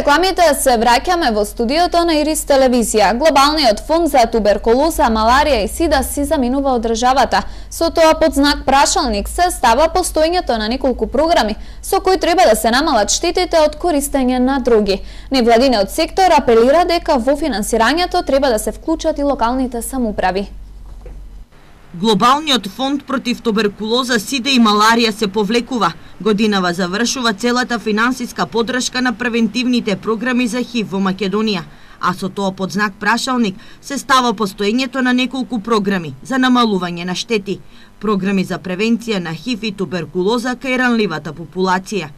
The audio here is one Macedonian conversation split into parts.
рекламите се враќаме во студиото на Ирис телевизија. Глобалниот фонд за туберкулоза, маларија и сида си заминува од државата. Со тоа под знак прашалник се става постоењето на неколку програми со кои треба да се намалат штетите од користење на други. Невладиниот сектор апелира дека во финансирањето треба да се вклучат и локалните самоуправи. Глобалниот фонд против туберкулоза, сида и маларија се повлекува. Годинава завршува целата финансиска поддршка на превентивните програми за ХИВ во Македонија, а со тоа под знак прашалник се става постоењето на неколку програми за намалување на штети, програми за превенција на ХИВ и туберкулоза кај ранливата популација.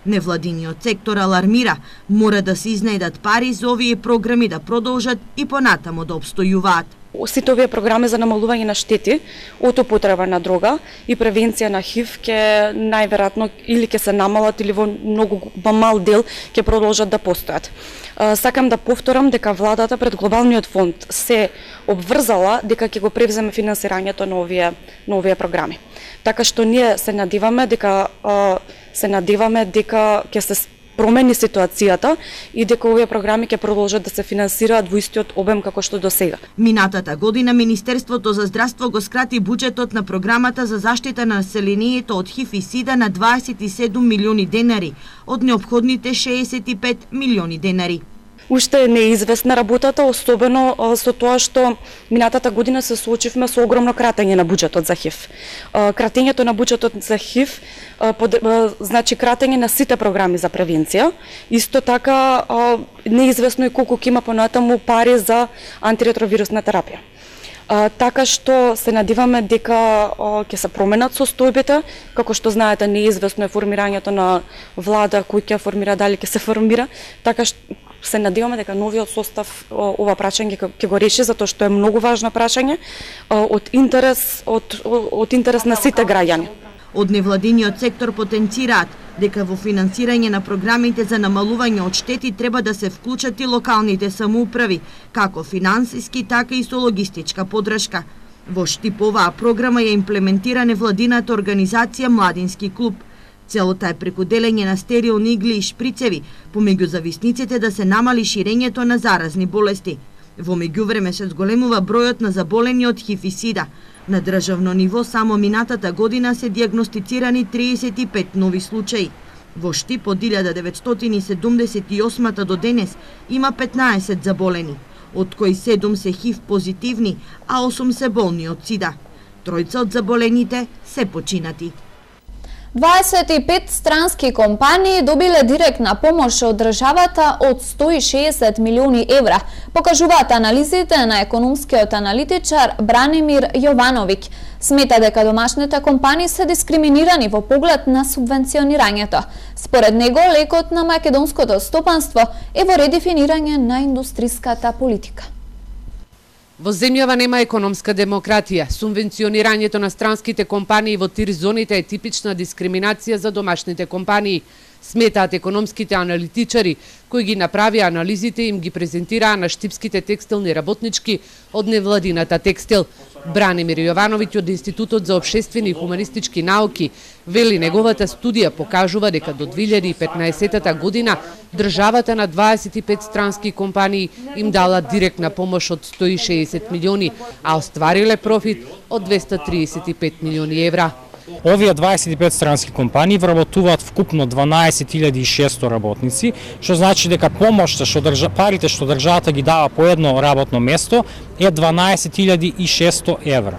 Невладиниот сектор алармира, мора да се изнајдат пари за овие програми да продолжат и понатамо да обстојуваат. Сите овие програми за намалување на штети од употреба на дрога и превенција на ХИВ ќе најверојатно или ќе се намалат или во многу мал дел ќе продолжат да постојат. Сакам да повторам дека владата пред Глобалниот фонд се обврзала дека ќе го превземе финансирањето на овие програми. Така што ние се надеваме дека ќе се промени ситуацијата и дека овие програми ќе продолжат да се финансираат во истиот обем како што до сега. Минатата година Министерството за здравство го скрати буџетот на програмата за заштита на населението од ХИВ и сида на 27 милиони денари од неопходните 65 милиони денари. Уште е неизвестна работата, особено со тоа што минатата година се соочивме со огромно кратење на буџетот за ХИВ. Кратењето на буџетот за ХИВ значи кратење на сите програми за превенција. Исто така неизвестно е колку ќе има понатаму пари за антиретровирусна терапија. Така што се надеваме дека ќе се променат состојбите, како што знаете неизвестно е формирањето на влада, кој ќе формира, дали ќе се формира, така што се надеваме дека новиот состав ова прашање ќе го реши, затоа што е многу важно прашање од интерес на сите граѓани. Од невладиниот сектор потенцираат дека во финансирање на програмите за намалување од штети треба да се вклучат и локалните самоуправи, како финансиски, така и со логистичка поддршка. Во Штип оваа програма ја имплементира невладината организација Младински клуб. Целота е преку делење на стерилни игли и шприцеви помеѓу зависниците да се намали ширењето на заразни болести. Во меѓувреме се зголемува бројот на заболени од ХИВ и сида. На државно ниво само минатата година се дијагностицирани 35 нови случаи. Во Штип од 1978 до денес има 15 заболени, од кои 7 се ХИВ позитивни, а 8 се болни од сида. Тројца од заболените се починати. 25 странски компании добиле директна помош од државата од 160 милиони евра, покажуваат анализите на економскиот аналитичар Бранимир Јовановиќ. Смета дека домашните компании се дискриминирани во поглед на субвенционирањето. Според него, лекот на македонското стопанство е во редефинирање на индустриската политика. Во земјава нема економска демократија. Субвенционирањето на странските компании во тир зоните е типична дискриминација за домашните компании, сметаат економските аналитичари, кои ги направија анализите и им ги презентираа на штипските текстилни работнички од невладината Текстил. Бранимир Јовановиќ од Институтот за општествени и хуманистички науки вели неговата студија покажува дека до 2015 година државата на 25 странски компании им дала директна помош од 160 милиони, а оствариле профит од 235 милиони евра. Овие 25 странски компании вработуваат вкупно 12.600 работници, што значи дека помошта парите што државата ги дава по едно работно место е 12.600 евра.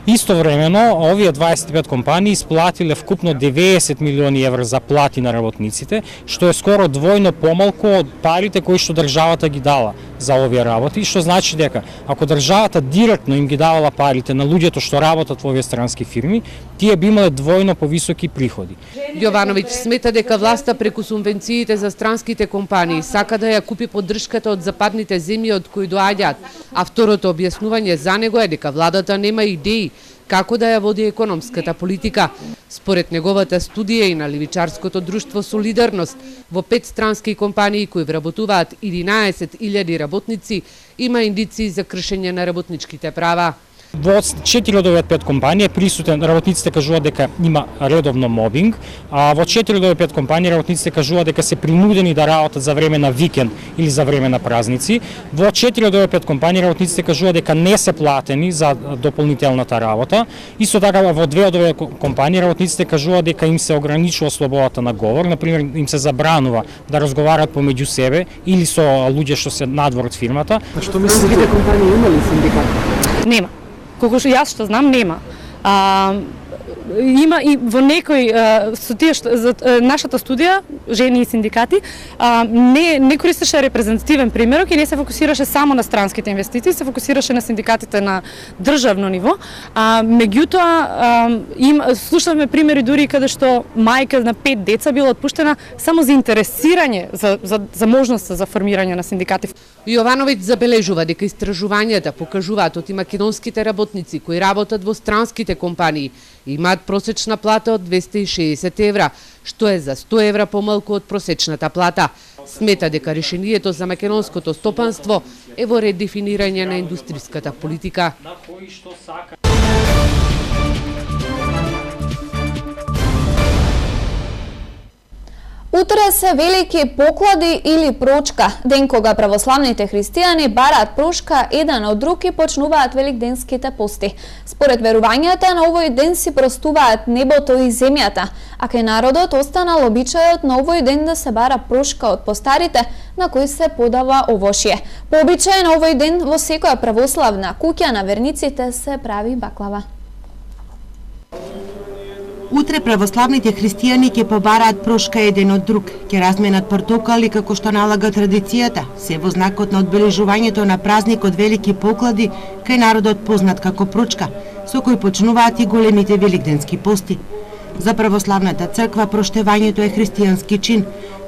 Истовремено, овие 25 компании исплатиле вкупно 90 милиони евра за плати на работниците, што е скоро двојно помалку од парите кои што државата ги дала за овие работи, што значи дека ако државата директно им ги давала парите на луѓето што работат во овие странски фирми, тие би имале двојно повисоки приходи. Јовановиќ смета дека власта преку субвенциите за странските компании сака да ја купи поддршката од западните земји од кои доаѓаат, а второто објаснување за него е дека владата нема идеи како да ја води економската политика. Според неговата студија и на левичарското друштво Солидарност, во 5 странски компании кои вработуваат 11.000 работници, има индиции за кршење на работничките права. Во 4 од овие 5 компании присутен, работниците кажуваат дека има редовно мобинг, а во 4 од овие 5 компании работниците кажуваат дека се принудени да работат за време на викенд или за време на празници. Во 4 од овие 5 компании работниците кажуваат дека не се платени за дополнителната работа. Исто така во 2 од овие компании работниците кажуваат дека им се ограничува слободата на говор, например им се забранува да разговарат помеѓу себе или со луѓе што се надвор од фирмата. Што мислите, другите компании има ли синдикат? Нема. Колку што јас што знам, нема. Има и во некои со тие за нашата студија жени и синдикати не користеше репрезентативен примерок и не се фокусираше само на странските инвестиции, се фокусираше на синдикатите на државно ниво. Меѓутоа слушавме примери дури каде што мајка на 5 деца била отпуштена само за интересирање за можноста за формирање на синдикати. Јовановиќ забележува дека истражувањата покажуваат оти македонските работници кои работат во странските компании имаат просечна плата од 260 евра, што е за 100 евра помалку од просечната плата. Смета дека решението за македонското стопанство е во редефинирање на индустријската политика. Утре се велики поклади или прочка, ден кога православните христијани бараат прошка еден од друг и почнуваат великденските пости. Според верувањата на овој ден си простуваат небото и земјата, а кај народот останал обичајот на овој ден да се бара прошка од постарите на кои се подава овошје. По обичај на овој ден во секоја православна куќа на верниците се прави баклава. Утре православните христијани ќе побараат прошка еден од друг, ќе разменат портокали како што налага традицијата, се во знакот на одбележувањето на празникот Велики поклади кај народот познат како прочка, со кој почнуваат и големите великденски пости. За православната црква проштевањето е христијански чин,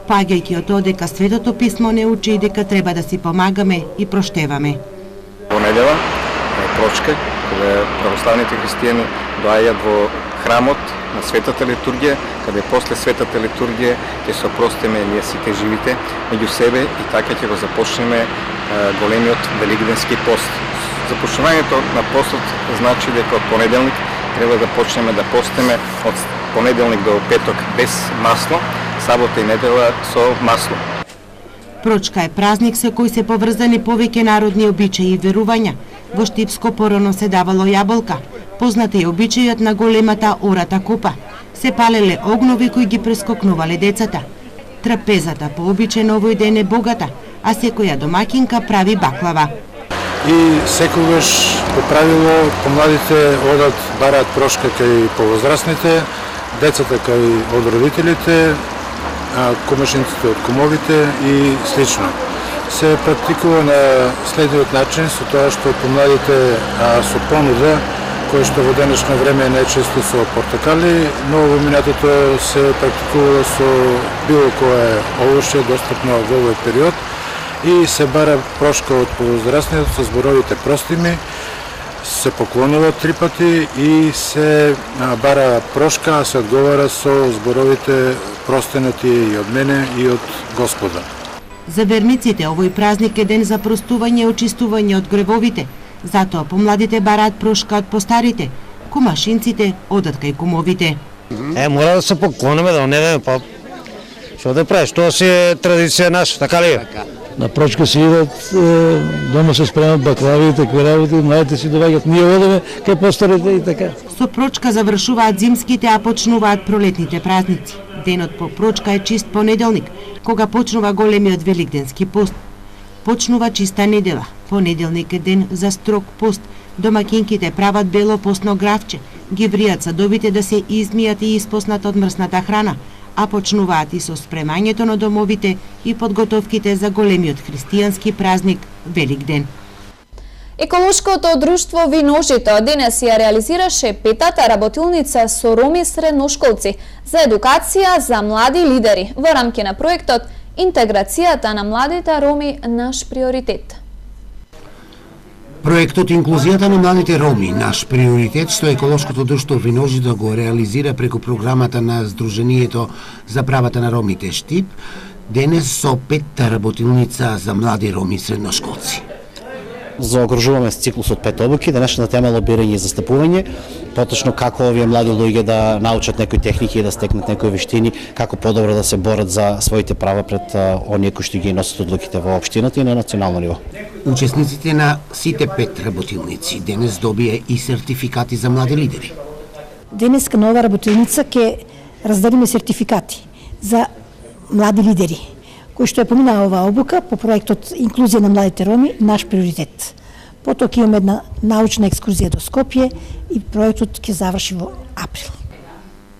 паѓајќи од тоа дека Светото писмо не учи дека треба да си помагаме и проштеваме. Во недела е прочка, кога православните христијани доаѓаат во храмот на светата литургија, каде после светата литургија ќе се опростиме ние сите живите меѓу себе и така ќе го започнеме големиот великденски пост. Започнувањето на постот значи дека од понеделник треба да почнеме да постиме од понеделник до петок без масло, сабота и недела со масло. Прочка е празник со кој се поврзани повеќе народни обичаи и верувања. Во Штипско порано се давало јаболка. Познат е обичајот на големата ората купа. Се палеле огнови кои ги прескокнувале децата. Трапезата по обичај на овој ден е богата, а секоја домакинка прави баклава. И секогаш по правило помладите одат бараат прошка кај повозрастните, децата кај од родителите, комшиниците од кумовите и слично. Се практикува на следниот начин со тоа што помладите со понуда, кој што во денешно време е најчесто со портокали, но во минатото се практикува со било кое овошје достапно во овој период и се бара прошка од повозрастниот со зборовите простими, се поклонува 3 пати и се бара прошка, а се одговара со зборовите простенати и од мене и од Господа. За верниците овој празник е ден за простување и очистување од гревовите. Затоа помладите бараат прошка од постарите, кумашинците одат кај кумовите. Мора да се поклониме, да не идеме па. Што да правиш? Тоа си е традиција наша, така ли? На прочка си идат, дома се спремат баклави и такви работи, младите си доваѓат, ние одеме кај постарите и така. Со прочка завршуваат зимските, а почнуваат пролетните празници. Денот по прочка е чист понеделник, кога почнува големиот великденски пост. Почнува чиста недела. Понеделник е ден за строг пост. Домакинките прават бело постно гравче, ги вријат садовите да се измијат и испоснат од мрсната храна, а почнуваат и со спремањето на домовите и подготовките за големиот христијански празник Великден. Еколошкото друштво Виножито денес ја реализираше петата работилница со роми средношколци за едукација за млади лидери во рамки на проектот Интеграцијата на младите роми наш приоритет. Проектот Инклузијата на младите роми наш приоритет, што еколошкото друштво Виножито го реализира преку програмата на Сдруженијето за правата на ромите Штип, денес со петта работилница за млади роми средношколци. заогружуваме с циклус од 5 обуки. Денешната тема е лобирање и застапување, поточно како овие млади луѓе да научат некои техники и да стекнат некои вештини, како подобро да се борат за своите права пред оние кои што ги носат одлуките во општината и на национално ниво. Учесниците на сите 5 работилници денес добија и сертификати за млади лидери. Денеска на ова работилница ќе разделиме сертификати за млади лидери, кои што е поминаа оваа обука по проектот Инклузија на младите роми, наш приоритет. Потоа ќе имаме една научна екскурзија до Скопје и проектот ќе заврши во април.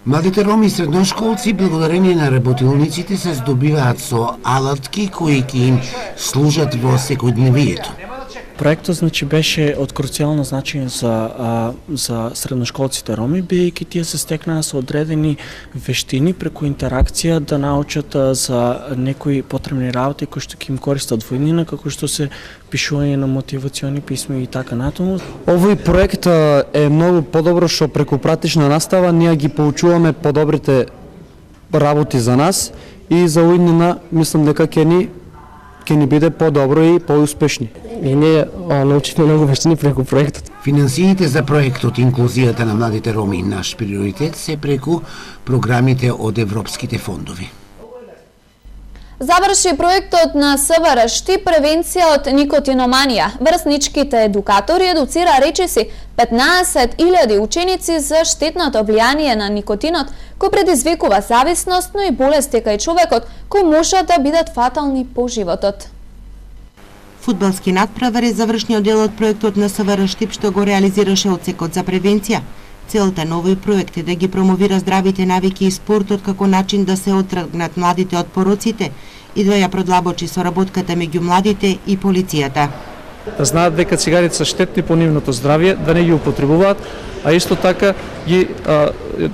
Младите роми и средношколци, благодарение на работилниците, се здобиваат со алатки кои ќе им служат во секојдневието. Проектот беше од круцијално значење за средношколците роми, бидејќи тие се стекнаа со одредени вештини преку интеракција да научат за некои потребни работи кои што ќе им користат во иднина, како што се пишување на мотивациони писма и така натаму. Овој проект е многу подобро што преку практична настава ние ги поучуваме подобрите работи за нас и за уиднина мислам дека ќе ни биде подобро и поуспешни. И ние научивме многу вештини преку проектот. Финансиите за проектот Инклузијата на младите роми, наш приоритет, се преку програмите од европските фондови. Заврши проектот на СВР Штип превенција од никотиноманија. Врсничките едукатори едуцира речиси 15.000 ученици за штетното влијание на никотинот, кој предизвикува зависност, но и болести кај човекот, кои можат да бидат фатални по животот. Фудбалски надпревар е завршниот дел од проектот на СВР Штип што го реализираше одсекот за превенција. Целта на овој проект е да ги промовира здравите навики и спортот како начин да се оттргнат младите од пороците и да ја продлабочи соработката меѓу младите и полицијата. Да знаат дека цигарите се штетни по нивното здравје, да не ги употребуваат, а исто така ги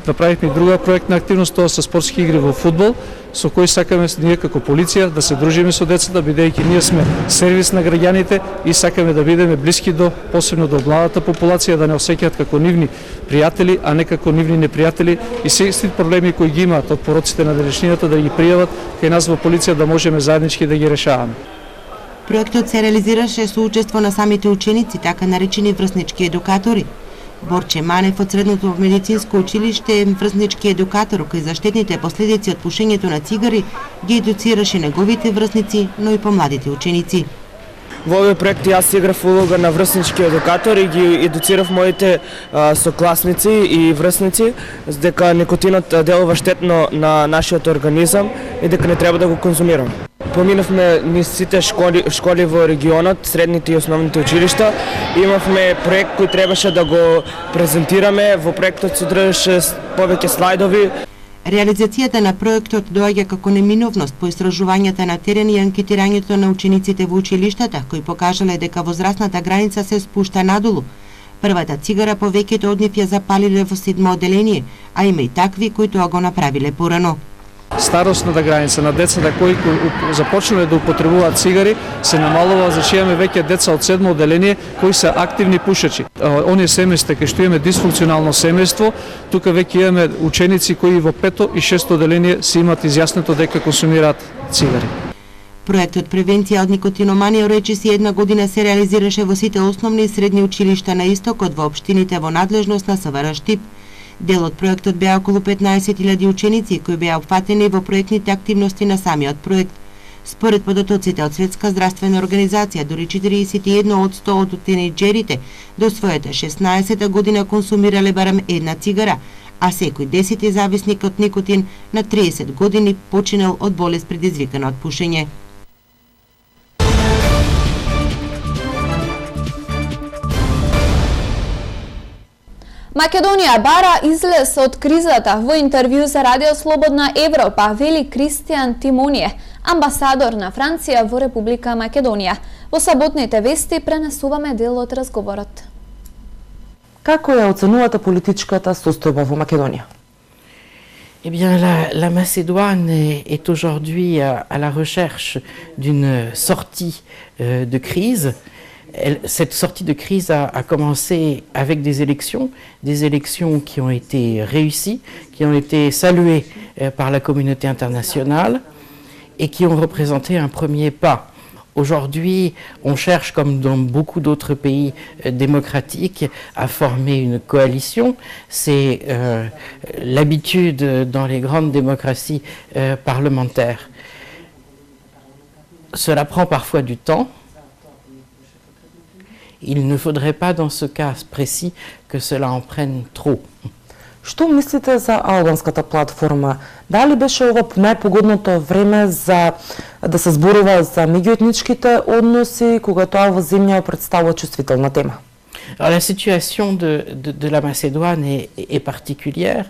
направивме друга проектна активност, тоа се спортски игри во фудбал, со кои сакаме ние како полиција да се дружиме со децата, бидејќи ние сме сервис на граѓаните и сакаме да бидеме блиски до, посебно до младата популација, да не осеќаат како нивни пријатели, а не како нивни непријатели и сите проблеми кои ги имаат од пороците на денешнината да ги пријават кај нас во полиција, да можеме заеднички да ги решаваме. Проектот се реализираше со учество на самите ученици, така наречени врснички едукатори. Борче Манев од Средното медицинско училиште е врснички едукатор кој за штетните последици од пушењето на цигари ги едуцираше неговите врсници, но и помладите ученици. Во овој проект јас играв улога на врснички едукатор и ги едуцирав моите сокласници и врсници дека никотинот делува штетно на нашиот организам и дека не треба да го конзумираме. Поминавме низ сите школи во регионот, средните и основните училишта. Имавме проект кој требаше да го презентираме. Во проектот содржаше повеќе слайдови. Реализацијата на проектот доаѓа како неминовност по истражувањата на терен и анкетирањето на учениците во училиштата, кои покажале дека возрастната граница се спушта надолу. Првата цигара повеќето од нив ја запалиле во 7 одделение, а има и такви кои тоа го направиле порано. Старосната граница на децата кои започнале да употребуваат цигари се намалува, зашто имаме веќе деца од 7 одделение кои се активни пушачи. Оние семејства кај што имаме дисфункционално семејство, тука веќе имаме ученици кои во 5 и 6 одделение се имаат изјаснето дека консумираат цигари. Проектот Превенција од никотиноманија речиси една година се реализираше во сите основни и средни училишта на истокот во општините во надлежност на СВР Штип. Дел од проектот беа околу 15.000 ученици кои беа опфатени во проектните активности на самиот проект. Според податоците од Светска здравствена организација, дури 41 од 100 од тинејџерите до својата 16 година консумирале барем една цигара, а секој 10 зависник од никотин на 30 години починал од болест предизвикана од пушење. Македонија бара излез од кризата. Во интервју за Радио Слободна Европа вели Кристијан Тимоние, амбасадор на Франција во Република Македонија. Во саботните вести пренесуваме дел од разговорот. Како ја оценувате политичката состојба во Македонија? Eh bien, la Macédoine est aujourd'hui à la recherche d'une sortie de crise. Cette sortie de crise a commencé avec des élections qui ont été réussies, qui ont été saluées par la communauté internationale et qui ont représenté un premier pas Aujourd'hui, on cherche, comme dans beaucoup d'autres pays démocratiques, à former une coalition. C'est l'habitude dans les grandes démocraties parlementaires. Cela prend parfois du temps. Il ne faudrait pas, dans ce cas précis, que cela en prenne trop. Што мислите за албанската платформа? Дали беше ова најпогодното време за да се зборува за меѓуетничките односи, кога тоа во земја представува чувствителна тема? Alors, la situation de la Macédoine est particulière,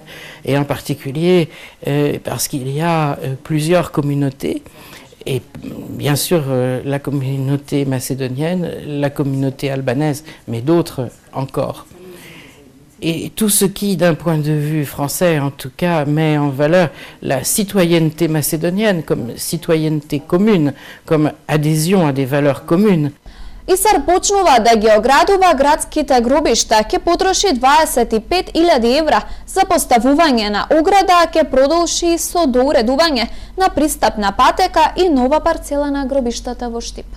et en particulier parce qu'il y a plusieurs communautés, et bien sûr la communauté macédonienne, la communauté albanaise, mais d'autres encore. Et tout ce qui, d'un point de vue français en tout cas, met en valeur la citoyenneté macédonienne comme citoyenneté commune, comme adhésion à des valeurs communes. ИСАР почнува да ги оградува градските гробишта, ќе потроши 25.000 евра за поставување на ограда, а ќе продолжи со доуредување на пристапна патека и нова парцела на гробиштата во Штип.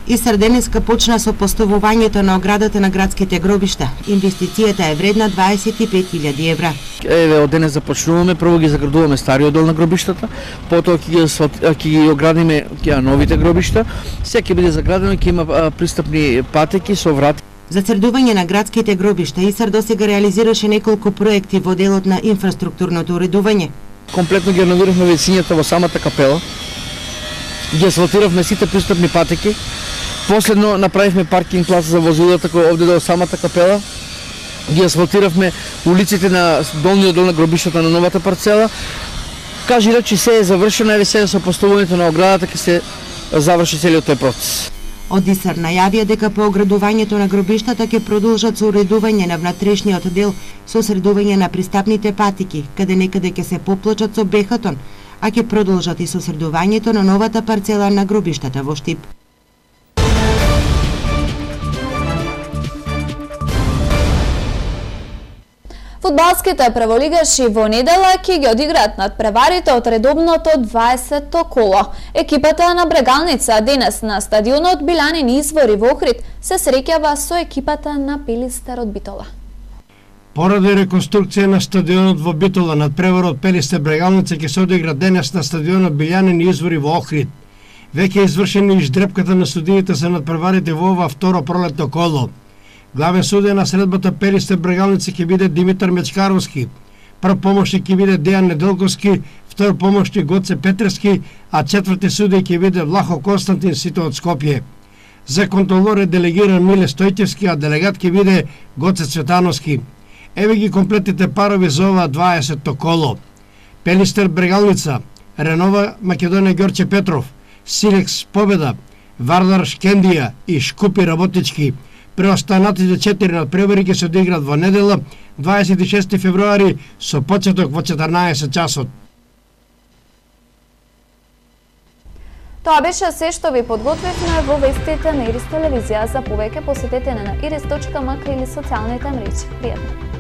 ИСАР денеска почна со поставувањето на оградата на градските гробишта. Инвестицијата е вредна 25.000 евра. Еве, од денес започнуваме, прво ги заградуваме стариот дел на гробиштата, потоа ќе ги оградиме новите гробишта. Се ќе биде заградено, ќе има пристапни патеки со врати. За црдување на градските гробишта ИСАР досега реализираше неколку проекти во делот на инфраструктурното уредување. Комплетно ги реновиравме весињата во самата капела. Ги асфалтиравме сите пристапни патеки. Последно направивме паркинг плаца за возилата кој овде до самата капела. Ги асфалтиравме улиците на долниот дел на гробиштата на новата парцела. Кажи речи се е завршено, еве сега со поставувањето на оградата ќе се заврши целиот тој процес. Од ИСАР најавија дека по оградувањето на гробиштата ќе продолжат со уредување на внатрешниот дел со средување на пристапните патеки, каде некаде ќе се поплачат со бехатон, а ќе продолжат и со средувањето на новата парцела на гробиштата во Штип. Фудбалските прволигаши во недела ќе ги одиграат надпреварите од редовното 20-то коло. Екипата на Брегалница денес на стадионот Билјанин Извори во Охрид се среќава со екипата на Пелистер од Битола. Поради реконструкција на стадионот во Битола, надпреварот Пелистер Брегалница ќе се одигра денес на стадионот Билјанин Извори во Охрид. Веќе е извршена издрепката на судиите за надпреварите во ова второ пролетно коло. Главен судија на средбата Пелистер Брегалница ќе биде Димитар Мечкаровски, прв помошник ќе биде Дејан Неделковски, втор помошник Гоце Петрески, а четврти судија ќе биде Влахо Константин сито од Скопје. За контролор е делегиран Миле Стојчевски, а делегат ќе биде Гоце Цветановски. Еве ги комплетните парови за ова 20-то коло. Пелистер Брегалница, Ренова Македонија Ѓорче Петров, Силекс Победа, Вардар Шкендија и Шкупи Работички. Преостанатите 4 надпревари ќе се одиграат во недела 26 февруари со почеток во 14 часот. Тоа беше се што ви подготвивме во вестите на Ирис телевизија. За повеќе посетете на iris.mk или социјалните мрежи. Пријатно!